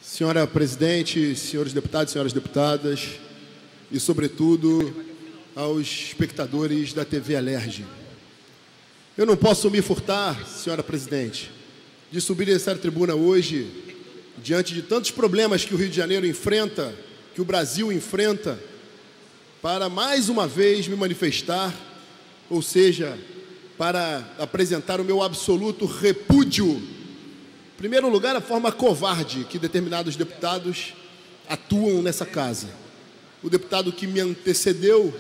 Senhora presidente, senhores deputados, senhoras deputadas e, sobretudo, aos espectadores da TV Alerj. Eu não posso me furtar, senhora presidente, de subir nessa tribuna hoje, diante de tantos problemas que o Rio de Janeiro enfrenta, que o Brasil enfrenta, para mais uma vez me manifestar, ou seja, para apresentar o meu absoluto repúdio. Em primeiro lugar, a forma covarde que determinados deputados atuam nessa casa. O deputado que me antecedeu,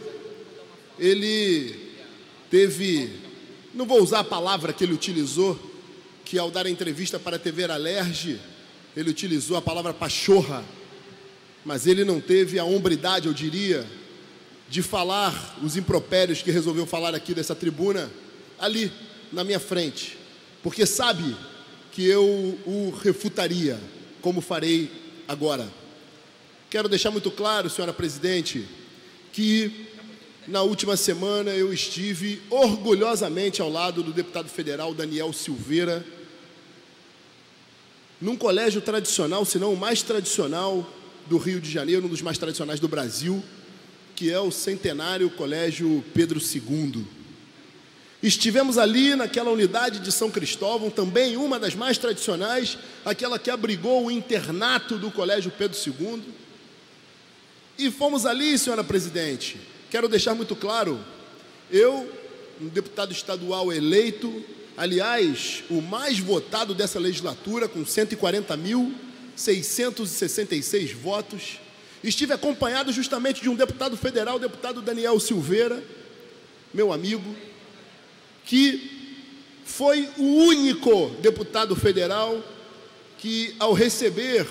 ele teve, não vou usar a palavra que ele utilizou, que ao dar a entrevista para a TV Alerj, ele utilizou a palavra pachorra, mas ele não teve a hombridade, eu diria, de falar os impropérios que resolveu falar aqui dessa tribuna, ali, na minha frente, porque sabe que eu o refutaria, como farei agora. Quero deixar muito claro, senhora presidente, que na última semana eu estive orgulhosamente ao lado do deputado federal Daniel Silveira, num colégio tradicional, se não o mais tradicional do Rio de Janeiro, um dos mais tradicionais do Brasil, que é o Centenário Colégio Pedro II. Estivemos ali naquela unidade de São Cristóvão, também uma das mais tradicionais, aquela que abrigou o internato do Colégio Pedro II. E fomos ali, senhora presidente, quero deixar muito claro, eu, um deputado estadual eleito, aliás, o mais votado dessa legislatura, com 140.666 votos, estive acompanhado justamente de um deputado federal, o deputado Daniel Silveira, meu amigo, que foi o único deputado federal que, ao receber,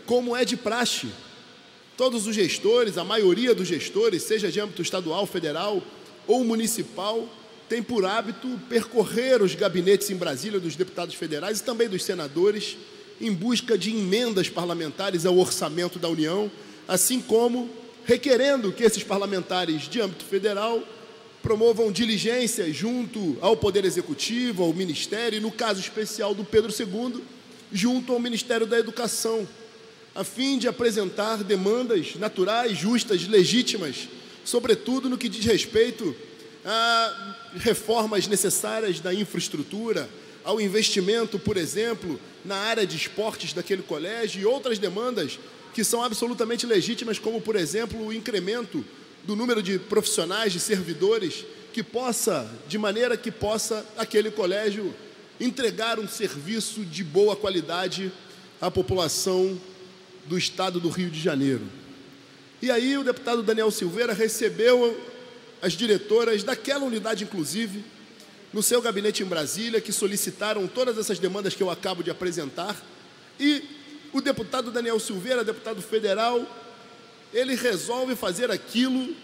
como é de praxe, todos os gestores, a maioria dos gestores, seja de âmbito estadual, federal ou municipal, tem por hábito percorrer os gabinetes em Brasília dos deputados federais e também dos senadores em busca de emendas parlamentares ao orçamento da União, assim como requerendo que esses parlamentares de âmbito federal promovam diligências junto ao Poder Executivo, ao Ministério, e no caso especial do Pedro II, junto ao Ministério da Educação, a fim de apresentar demandas naturais, justas, legítimas, sobretudo no que diz respeito a reformas necessárias da infraestrutura, ao investimento, por exemplo, na área de esportes daquele colégio e outras demandas que são absolutamente legítimas, como, por exemplo, o incremento do número de profissionais, de servidores, que possa, de maneira que possa aquele colégio entregar um serviço de boa qualidade à população do estado do Rio de Janeiro. E aí o deputado Daniel Silveira recebeu as diretoras daquela unidade, inclusive, no seu gabinete em Brasília, que solicitaram todas essas demandas que eu acabo de apresentar, e o deputado Daniel Silveira, deputado federal, ele resolve fazer aquilo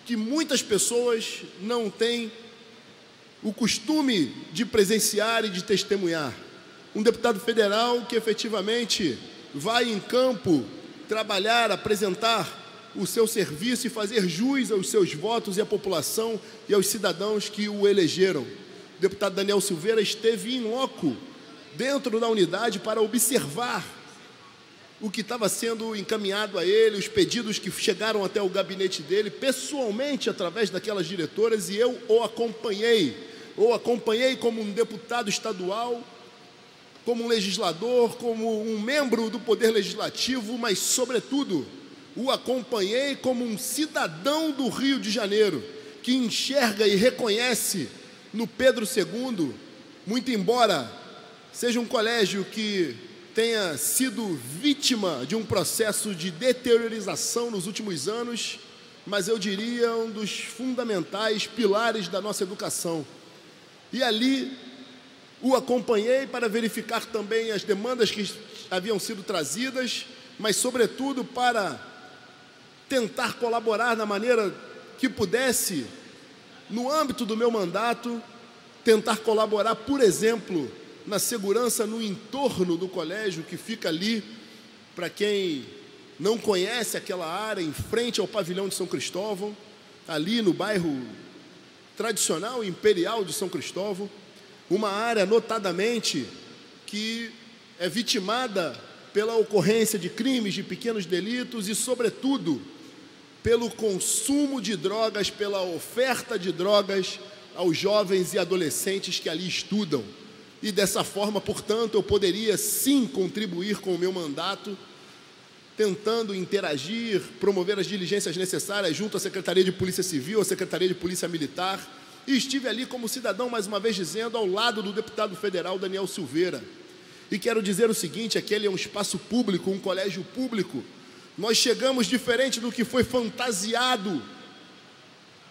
que muitas pessoas não têm o costume de presenciar e de testemunhar. Um deputado federal que efetivamente vai em campo trabalhar, apresentar o seu serviço e fazer jus aos seus votos e à população e aos cidadãos que o elegeram. O deputado Daniel Silveira esteve em loco, dentro da unidade, para observar o que estava sendo encaminhado a ele, os pedidos que chegaram até o gabinete dele, pessoalmente, através daquelas diretoras, e eu o acompanhei como um deputado estadual, como um legislador, como um membro do Poder Legislativo, mas, sobretudo, o acompanhei como um cidadão do Rio de Janeiro, que enxerga e reconhece no Pedro II, muito embora seja um colégio que tenha sido vítima de um processo de deteriorização nos últimos anos, mas eu diria um dos fundamentais pilares da nossa educação. E ali o acompanhei para verificar também as demandas que haviam sido trazidas, mas sobretudo para tentar colaborar da maneira que pudesse, no âmbito do meu mandato, tentar colaborar, por exemplo, na segurança no entorno do colégio, que fica ali, para quem não conhece aquela área, em frente ao pavilhão de São Cristóvão, ali no bairro tradicional e imperial de São Cristóvão, uma área notadamente que é vitimada pela ocorrência de crimes, de pequenos delitos e, sobretudo, pelo consumo de drogas, pela oferta de drogas aos jovens e adolescentes que ali estudam. E dessa forma, portanto, eu poderia sim contribuir com o meu mandato, tentando interagir, promover as diligências necessárias junto à Secretaria de Polícia Civil, à Secretaria de Polícia Militar, e estive ali como cidadão, mais uma vez dizendo, ao lado do deputado federal Daniel Silveira. E quero dizer o seguinte, aquele é um espaço público, um colégio público. Nós chegamos diferente do que foi fantasiado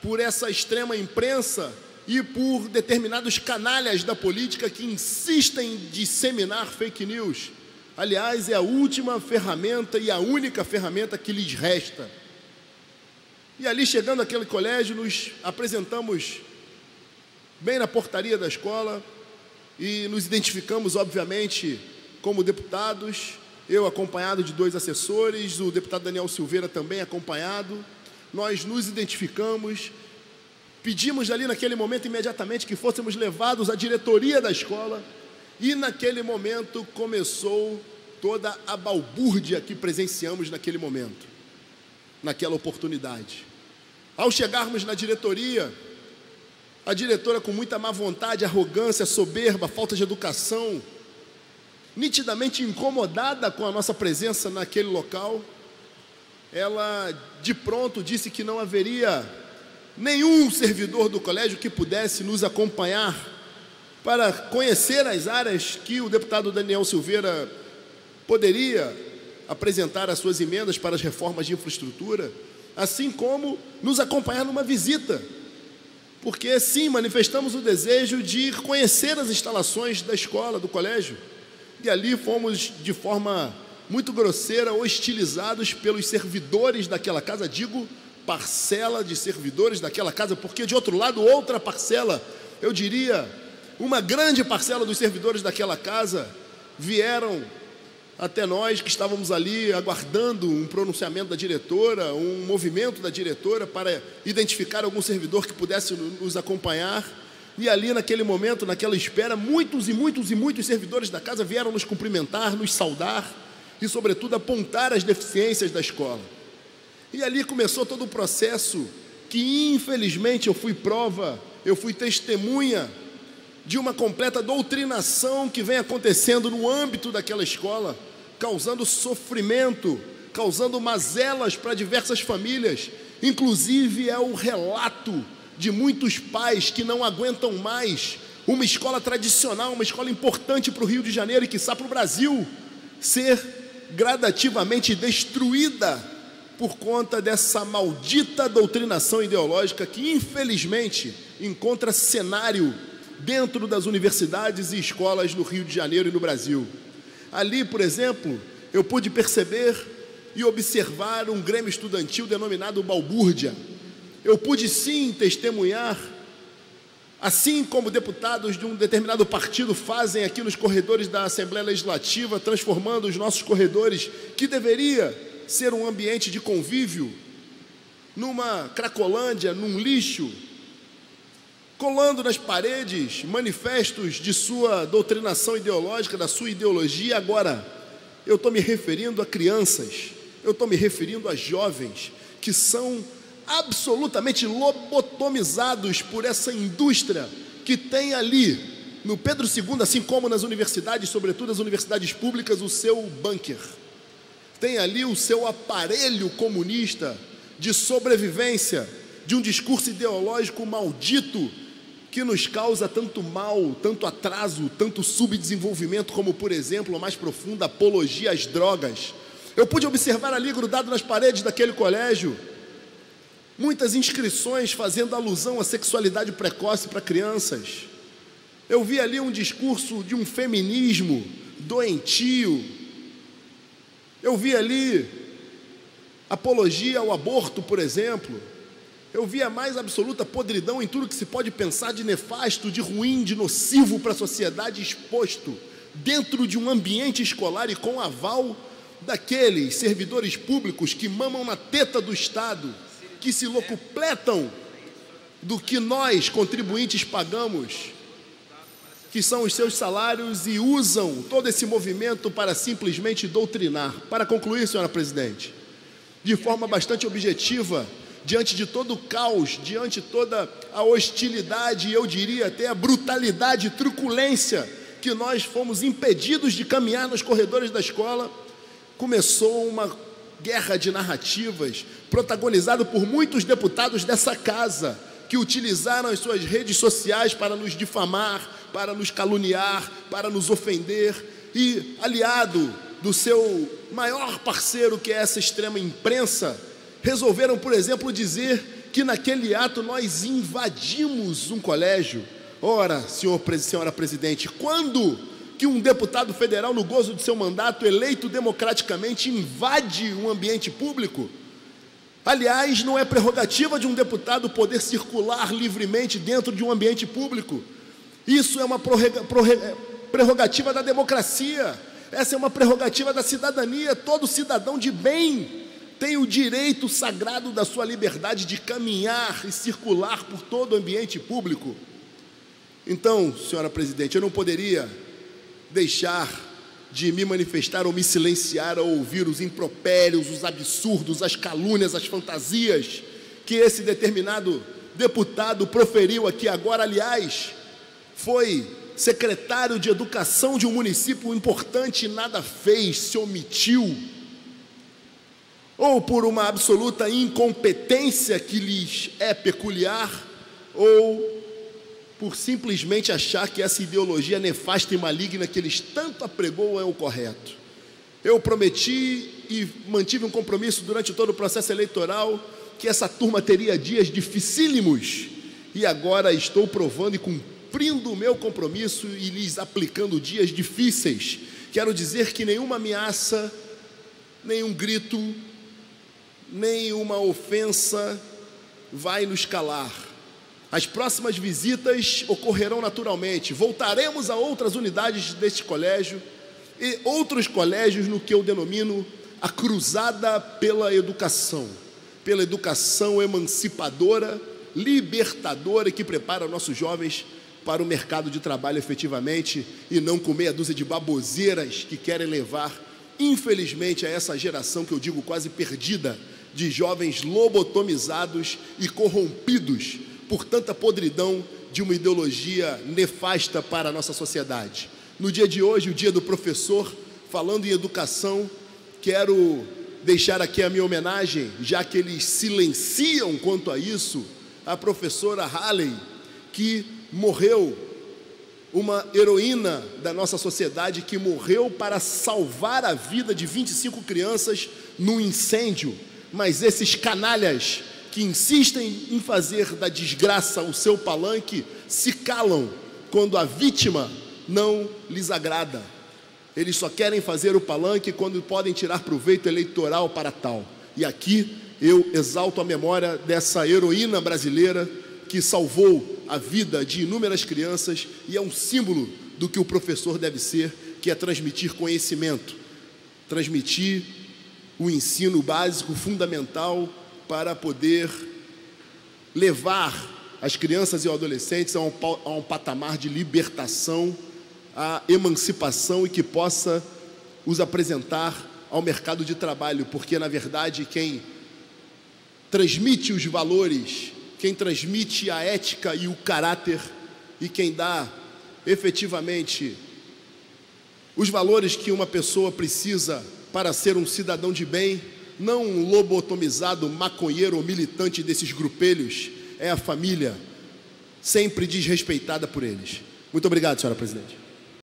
por essa extrema imprensa e por determinados canalhas da política que insistem em disseminar fake news. Aliás, é a última ferramenta e a única ferramenta que lhes resta. E ali, chegando àquele colégio, nos apresentamos bem na portaria da escola e nos identificamos, obviamente, como deputados, eu acompanhado de 2 assessores, o deputado Daniel Silveira também acompanhado. Nós nos identificamos, pedimos ali naquele momento imediatamente que fôssemos levados à diretoria da escola e naquele momento começou toda a balbúrdia que presenciamos naquele momento, naquela oportunidade. Ao chegarmos na diretoria, a diretora, com muita má vontade, arrogância, soberba, falta de educação, nitidamente incomodada com a nossa presença naquele local, ela de pronto disse que não haveria nenhum servidor do colégio que pudesse nos acompanhar para conhecer as áreas que o deputado Daniel Silveira poderia apresentar as suas emendas para as reformas de infraestrutura, assim como nos acompanhar numa visita, porque sim, manifestamos o desejo de conhecer as instalações da escola, do colégio, e ali fomos de forma muito grosseira hostilizados pelos servidores daquela casa, digo parcela de servidores daquela casa, porque de outro lado outra parcela, eu diria uma grande parcela dos servidores daquela casa vieram até nós que estávamos ali aguardando um pronunciamento da diretora, um movimento da diretora para identificar algum servidor que pudesse nos acompanhar. E ali naquele momento, naquela espera, muitos servidores da casa vieram nos cumprimentar, nos saudar e, sobretudo, apontar as deficiências da escola. E ali começou todo o processo que, infelizmente, eu fui testemunha de uma completa doutrinação que vem acontecendo no âmbito daquela escola, causando sofrimento, causando mazelas para diversas famílias. Inclusive, é o relato de muitos pais que não aguentam mais uma escola tradicional, uma escola importante para o Rio de Janeiro e, quiçá, para o Brasil, ser gradativamente destruída por conta dessa maldita doutrinação ideológica que, infelizmente, encontra cenário dentro das universidades e escolas no Rio de Janeiro e no Brasil. Ali, por exemplo, eu pude perceber e observar um grêmio estudantil denominado Balbúrdia. Eu pude sim testemunhar, assim como deputados de um determinado partido fazem aqui nos corredores da Assembleia Legislativa, transformando os nossos corredores, que deveria ser um ambiente de convívio, numa cracolândia, num lixo, colando nas paredes manifestos de sua doutrinação ideológica, da sua ideologia. Agora, eu estou me referindo a crianças, eu estou me referindo a jovens que são absolutamente lobotomizados por essa indústria que tem ali, no Pedro II, assim como nas universidades, sobretudo as universidades públicas, o seu bunker. Tem ali o seu aparelho comunista de sobrevivência, de um discurso ideológico maldito, que nos causa tanto mal, tanto atraso, tanto subdesenvolvimento, como, por exemplo, a mais profunda apologia às drogas. Eu pude observar ali, grudado nas paredes daquele colégio, muitas inscrições fazendo alusão à sexualidade precoce para crianças. Eu vi ali um discurso de um feminismo doentio. Eu vi ali apologia ao aborto, por exemplo. Eu vi a mais absoluta podridão em tudo que se pode pensar de nefasto, de ruim, de nocivo para a sociedade exposto dentro de um ambiente escolar e com aval daqueles servidores públicos que mamam na teta do Estado, que se locupletam do que nós, contribuintes, pagamos que são os seus salários, e usam todo esse movimento para simplesmente doutrinar. Para concluir, senhora presidente, de forma bastante objetiva, diante de todo o caos, diante de toda a hostilidade, eu diria até a brutalidade e truculência que nós fomos impedidos de caminhar nos corredores da escola, começou uma guerra de narrativas, protagonizada por muitos deputados dessa casa, que utilizaram as suas redes sociais para nos difamar, para nos caluniar, para nos ofender, e aliado do seu maior parceiro, que é essa extrema imprensa, resolveram, por exemplo, dizer que naquele ato nós invadimos um colégio. Ora, senhora presidente, quando que um deputado federal, no gozo de seu mandato, eleito democraticamente, invade um ambiente público? Aliás, não é prerrogativa de um deputado poder circular livremente dentro de um ambiente público. Isso é uma prerrogativa da democracia. Essa é uma prerrogativa da cidadania. Todo cidadão de bem tem o direito sagrado da sua liberdade de caminhar e circular por todo o ambiente público. Então, senhora presidente, eu não poderia deixar de me manifestar ou me silenciar ao ouvir os impropérios, os absurdos, as calúnias, as fantasias que esse determinado deputado proferiu aqui agora. Aliás, foi secretário de educação de um município importante e nada fez, se omitiu, ou por uma absoluta incompetência que lhes é peculiar, ou por simplesmente achar que essa ideologia nefasta e maligna que eles tanto apregoam é o correto. Eu prometi e mantive um compromisso durante todo o processo eleitoral que essa turma teria dias dificílimos, e agora estou provando e cumprindo o meu compromisso e lhes aplicando dias difíceis. Quero dizer que nenhuma ameaça, nenhum grito, nenhuma ofensa vai nos calar. As próximas visitas ocorrerão naturalmente. Voltaremos a outras unidades deste colégio e outros colégios no que eu denomino a cruzada pela educação emancipadora, libertadora, e que prepara nossos jovens para o mercado de trabalho efetivamente, e não com meia dúzia de baboseiras que querem levar, infelizmente, a essa geração que eu digo quase perdida, de jovens lobotomizados e corrompidos por tanta podridão de uma ideologia nefasta para a nossa sociedade. No dia de hoje, o dia do professor, falando em educação, quero deixar aqui a minha homenagem, já que eles silenciam quanto a isso, a professora Halley, que morreu, uma heroína da nossa sociedade, que morreu para salvar a vida de 25 crianças num incêndio. Mas esses canalhas que insistem em fazer da desgraça o seu palanque se calam quando a vítima não lhes agrada. Eles só querem fazer o palanque quando podem tirar proveito eleitoral para tal. E aqui eu exalto a memória dessa heroína brasileira que salvou a vida de inúmeras crianças, e é um símbolo do que o professor deve ser, que é transmitir conhecimento, transmitir o ensino básico fundamental para poder levar as crianças e adolescentes a um patamar de libertação, a emancipação, e que possa os apresentar ao mercado de trabalho, porque, na verdade, quem transmite os valores, quem transmite a ética e o caráter, e quem dá efetivamente os valores que uma pessoa precisa para ser um cidadão de bem, não um lobotomizado, maconheiro ou militante desses grupelhos, é a família, sempre desrespeitada por eles. Muito obrigado, senhora presidente.